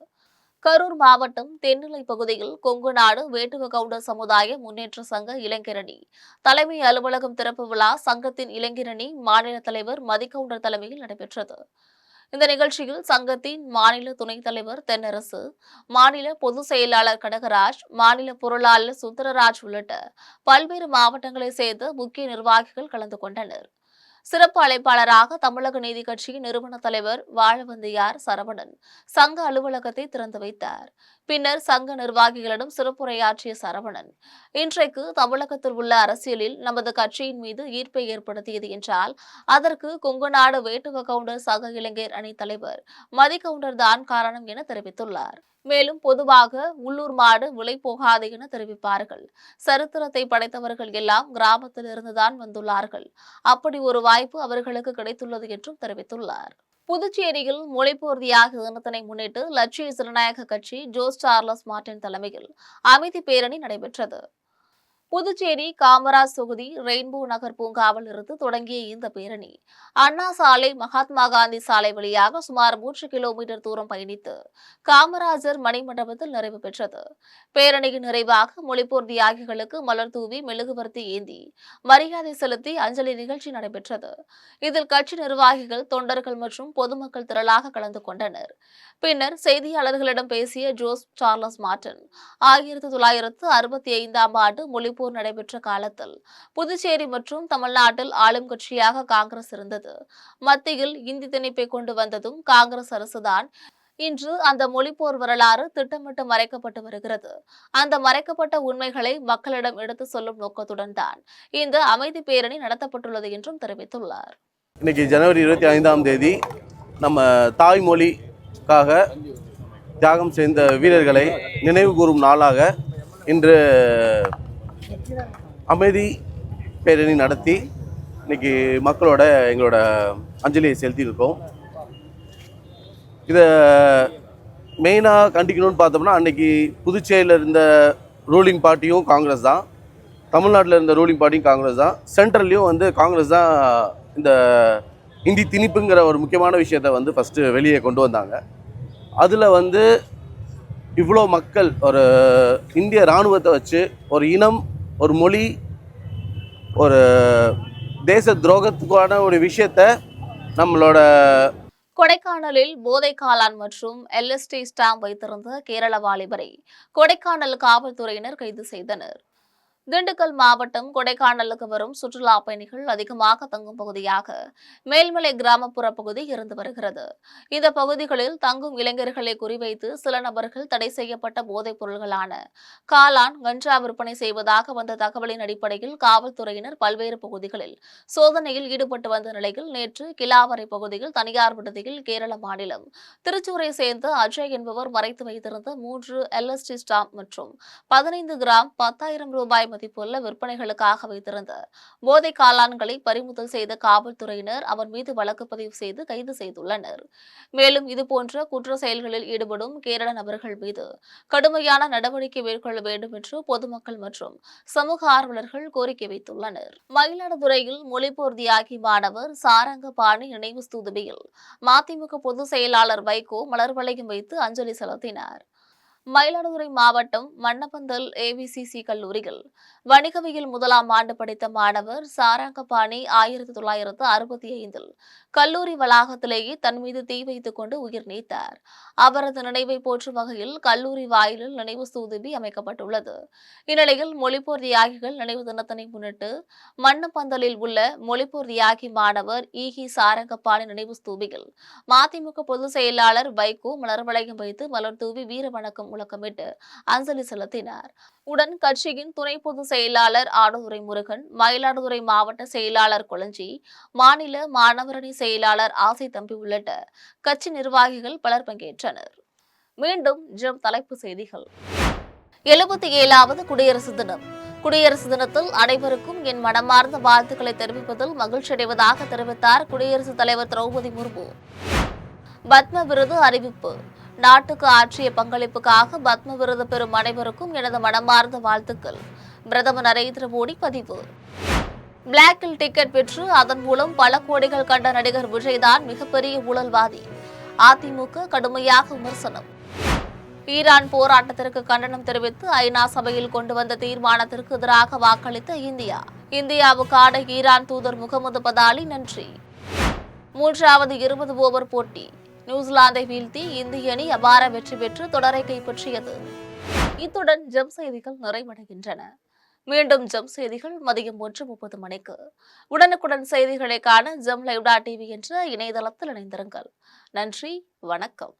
கரூர் மாவட்டம் தென்னிலை பகுதியில் கொங்கு நாடு வேட்டுவ கவுண்டர் சமுதாய முன்னேற்ற சங்க இளைஞரணி தலைமை அலுவலகம் திறப்பு விழா சங்கத்தின் இளைஞரணி மாநில தலைவர் மதிகவுண்டர் தலைமையில் நடைபெற்றது. இந்த நிகழ்ச்சியில் சங்கத்தின் மாநில துணைத் தலைவர் தென்னரசு, மாநில பொதுச் செயலாளர் கடகராஜ், மாநில பொருளாளர் சுந்தரராஜ் உள்ளிட்ட பல்வேறு மாவட்டங்களைச் சேர்ந்த முக்கிய நிர்வாகிகள் கலந்து கொண்டனர். சிறப்பு அழைப்பாளராக தமிழக நீதி கட்சியின் நிறுவன தலைவர் வாழவந்தியார் சரவணன் சங்க அலுவலகத்தை திறந்து வைத்தார். பின்னர் சங்க நிர்வாகிகளிடம் சிறப்புரையாற்றிய சரவணன், இன்றைக்கு தமிழகத்தில் உள்ள அரசியலில் நமது கட்சியின் மீது ஈர்ப்பை ஏற்படுத்தியது என்றால் அதற்கு கொங்குநாடு வேட்டுவ கவுண்டர் சங்க இளைஞர் அணி தலைவர் மதிகவுண்டர் தான் காரணம் என தெரிவித்துள்ளார். மேலும் பொதுவாக உள்ளூர் மாடு விலை போகாது என தெரிவிப்பார்கள். சரித்திரத்தை படைத்தவர்கள் எல்லாம் கிராமத்தில் இருந்துதான் வந்துள்ளார்கள். அப்படி ஒரு வாய்ப்பு அவர்களுக்கு கிடைத்துள்ளது என்றும் தெரிவித்துள்ளார். புதுச்சேரியில் மொழிப்போர் தியாக தினத்தினை முன்னிட்டு லட்சிய ஜனநாயக கட்சி ஜோஸ் சார்லஸ் மார்டின் தலைமையில் அமைதி பேரணி நடைபெற்றது. புதுச்சேரி காமராஜ் தொகுதி ரெயின்போ நகர் பூங்காவில் இருந்து தொடங்கிய இந்த பேரணி அண்ணா சாலை, மகாத்மா காந்தி சாலை வழியாக சுமார் 3 கிலோமீட்டர் தூரம் பயணித்து காமராஜர் மணிமண்டபத்தில் நிறைவு பெற்றது. பேரணியின் நிறைவாக மொழிப்போர் தியாகிகளுக்கு மலர் தூவி மெழுகுவர்த்தி ஏந்தி மரியாதை செலுத்தி அஞ்சலி நிகழ்ச்சி நடைபெற்றது. இதில் கட்சி நிர்வாகிகள், தொண்டர்கள் மற்றும் பொதுமக்கள் திரளாக கலந்து கொண்டனர். பின்னர் செய்தியாளர்களிடம் பேசிய ஜோஸ் சார்லஸ் மார்டின், 1965ஆம் ஆண்டு மொழிப்போர் நடைபெற்ற காலத்தில் புதுச்சேரி மற்றும் தமிழ்நாட்டில் ஆளும் கட்சியாக காங்கிரஸ் இருந்தது. மத்தியில் இந்தி திணிப்பை கொண்டு வந்ததும் காங்கிரஸ் அரசுதான். இன்று அந்த மொழிப்போர் வரலாறு திட்டமிட்டு மறைக்கப்பட்டு வருகிறது. அந்த மறைக்கப்பட்ட உண்மைகளை மக்களிடம் எடுத்து சொல்லும் நோக்கத்துடன் தான் இந்த அமைதி பேரணி நடத்தப்பட்டுள்ளது என்றும் தெரிவித்துள்ளார். இன்னைக்கு ஜனவரி 25ஆம் தேதி நம்ம தாய்மொழிக்காக தியாகம் செய்த வீரர்களை நினைவு கூறும் நாளாக இன்று அமைதி பேரணி நடத்தி இன்னைக்கு மக்களோட எங்களோட அஞ்சலியை செலுத்தியிருக்கோம். இதை மெயினாக கண்டிக்கணும்னு பார்த்தோம்னா, அன்றைக்கி புதுச்சேரியில் இருந்த ரூலிங் பார்ட்டியும் காங்கிரஸ் தான், தமிழ்நாட்டில் இருந்த ரூலிங் பார்ட்டியும் காங்கிரஸ் தான், சென்ட்ரல்லையும் காங்கிரஸ் தான் இந்த இந்தி திணிப்புங்கிற ஒரு முக்கியமான விஷயத்தை ஃபஸ்ட்டு வெளியே கொண்டு வந்தாங்க. அதில் இவ்வளோ மக்கள் ஒரு இந்திய இராணுவத்தை வச்சு ஒரு இனம், ஒரு மொழி, ஒரு தேச துரோகத்துக்கான ஒரு விஷயத்த நம்மளோட கொடைக்கானலில் போதை காளான் மற்றும் LSD ஸ்டாம்ப் வைத்திருந்த கேரள வாலிபரை கொடைக்கானல் காவல்துறையினர் கைது செய்தனர். திண்டுக்கல் மாவட்டம் கொடைக்கானலுக்கு வரும் சுற்றுலா பயணிகள் அதிகமாக தங்கும் பகுதியாக மேல்மலை கிராமப்புற பகுதி இருந்து வருகிறது. இந்த பகுதிகளில் தங்கும் இளைஞர்களை குறிவைத்து சில நபர்கள் தடை செய்யப்பட்ட போதைப் பொருள்களான காளான், கஞ்சா விற்பனை செய்வதாக வந்த தகவலின் அடிப்படையில் காவல்துறையினர் பல்வேறு பகுதிகளில் சோதனையில் ஈடுபட்டு வந்த நிலையில் நேற்று கிலாவரை பகுதியில் தனியார் விடுதியில் கேரள மாநிலம் திருச்சூரை சேர்ந்த அஜய் என்பவர் மறைத்து வைத்திருந்த 3 LSD ஸ்டாம்ப் மற்றும் 15 கிராம் 10,000 ரூபாய் மதிப்புள்ள விற்பனைகளுக்காக வைத்திருந்த போதை காளான்களை பறிமுதல் செய்த காவல்துறையினர் அவர் மீது வழக்கு பதிவு செய்து கைது செய்துள்ளனர். மேலும் இதுபோன்ற குற்ற செயல்களில் ஈடுபடும் கேரள நபர்கள் மீது கடுமையான நடவடிக்கை மேற்கொள்ள வேண்டும் என்று பொதுமக்கள் மற்றும் சமூக ஆர்வலர்கள் கோரிக்கை வைத்துள்ளனர். மயிலாடுதுறையில் மொழிப்போர் தியாகி மாணவர் சாரங்கபாணி நினைவு ஸ்தூபியில் மதிமுக பொதுச் செயலாளர் வைகோ மலர் வளையம் வைத்து அஞ்சலி செலுத்தினார். மயிலாடுதுறை மாவட்டம் மன்னபந்தல் ஏவிசிசி கல்லூரியில் வணிகவியல் முதலாம் ஆண்டு படித்த மாணவர் சாரங்கபாணி 1965 கல்லூரி வளாகத்திலேயே தன் மீது தீ வைத்துக் கொண்டு உயிர் நீத்தார். அவரது நினைவை போற்றும் வகையில் கல்லூரி வாயிலில் நினைவு ஸ்தூபி அமைக்கப்பட்டுள்ளது. இந்நிலையில் மொழிப்போர் தியாகிகள் நினைவு தினத்தினை முன்னிட்டு மன்னபந்தலில் உள்ள மொழிப்போர் தியாகி மாணவர் ஈகி சாரங்கபாணி நினைவு ஸ்தூபியில் மதிமுக பொதுச் செயலாளர் வைகோ மலர் வளையம் வைத்து மலர் தூவி வீர வணக்கம் முழக்கமிட்டு அஞ்சலி செலுத்தினார். உடன் கட்சியின் துணை பொதுச் செயலாளர் ஆடுதுறை முருகன், மயிலாடுதுறை மாவட்ட செயலாளர் கொளஞ்சி, மாநில மாணவரணி செயலாளர் ஆசை தம்பி உள்ளிட்ட கட்சி நிர்வாகிகள் பலர் பங்கேற்றனர். மீண்டும் ஜெம் தலைப்புச் செய்திகள். 77வது குடியரசு தினம். குடியரசு தினத்தில் அனைவருக்கும் என் மனமார்ந்த வாழ்த்துக்களை தெரிவிப்பதில் மகிழ்ச்சியடைவதாக தெரிவித்தார் குடியரசுத் தலைவர் திரௌபதி முர்மு. பத்ம விருது அறிவிப்பு. நாட்டுக்கு ஆற்றிய பங்களிப்புக்காக பத்ம விருது பெறும் அனைவருக்கும் எனது மனமார்ந்த வாழ்த்துக்கள். பிரதமர் நரேந்திர மோடி பதிவு. பிளாக்கில் டிக்கெட் பெற்று அதன் மூலம் பல கோடிகள் கண்ட நடிகர் விஜய்தான் மிகப்பெரிய ஊழல்வாதி. அதிமுக கடுமையாக விமர்சனம். ஈரான் போராட்டத்திற்கு கண்டனம் தெரிவித்து ஐநா சபையில் கொண்டு வந்த தீர்மானத்திற்கு எதிராக வாக்களித்த இந்தியாவுக்கான ஈரான் தூதர் முகமது பதாலி நன்றி. 3வது 20 ஓவர் போட்டி. நியூசிலாந்தை வீழ்த்தி இந்திய அணி அபார வெற்றி பெற்று தொடரை கைப்பற்றியது. இத்துடன் ஜெம் செய்திகள் நிறைவடைகின்றன. மீண்டும் ஜெம் செய்திகள் மதியம் 1:30 மணிக்கு. உடனுக்குடன் செய்திகளை காண ஜெம் லைவ்.tv என்ற இணையதளத்தில் இணைந்திருங்கள். நன்றி, வணக்கம்.